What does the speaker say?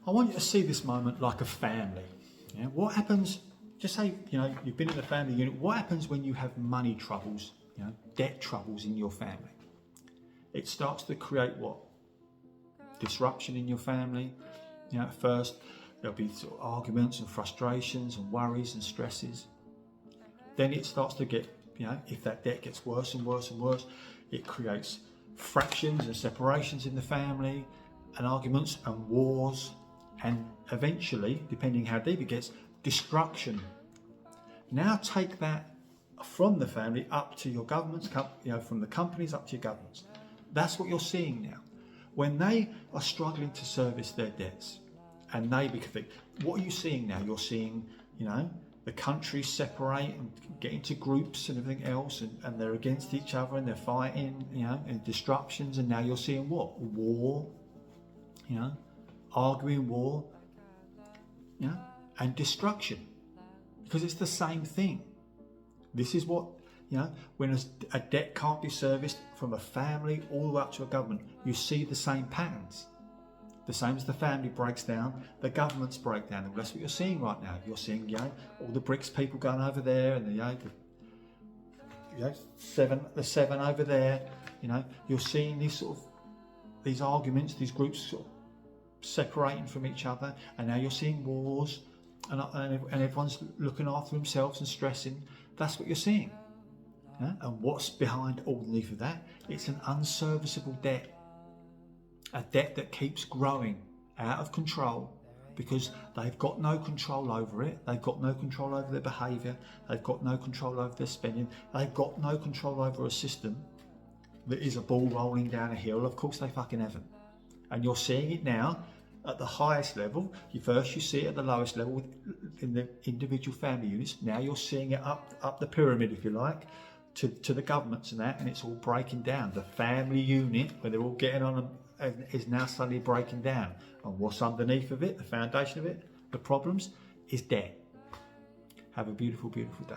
I want you to see this moment like a family. Yeah? What happens, just say, you've been in a family unit, what happens when you have money troubles, debt troubles in your family? It starts to create what? Disruption in your family. At first, there'll be sort of arguments and frustrations and worries and stresses. Then it starts to get, if that debt gets worse and worse and worse, it creates fractions and separations in the family and arguments and wars, and eventually, depending how deep it gets, destruction. Now take that from the family up to your governments, from the companies up to your governments. That's what you're seeing now. When they are struggling to service their debts, and what are you seeing now? You're seeing, the countries separate and get into groups and everything else, and they're against each other and they're fighting, and disruptions. And now you're seeing what? War, arguing war, and destruction, because it's the same thing. This is what, when a debt can't be serviced from a family all the way up to a government, you see the same patterns. The same as the family breaks down, the governments break down. And that's what you're seeing right now. You're seeing, all the BRICS people going over there, and the seven over there. You're seeing these arguments, these groups sort of separating from each other, and now you're seeing wars, and everyone's looking after themselves and stressing. That's what you're seeing. And what's behind underneath of that? It's an unserviceable debt. A debt that keeps growing out of control because they've got no control over it. They've got no control over their behaviour. They've got no control over their spending. They've got no control over a system that is a ball rolling down a hill. Of course they fucking haven't. And you're seeing it now at the highest level. First you see it at the lowest level in the individual family units. Now you're seeing it up the pyramid, if you like, to the governments and that, and it's all breaking down. The family unit, where they're all getting on, is now suddenly breaking down. And what's underneath of it, the foundation of it, the problems, is debt. Have a beautiful, beautiful day.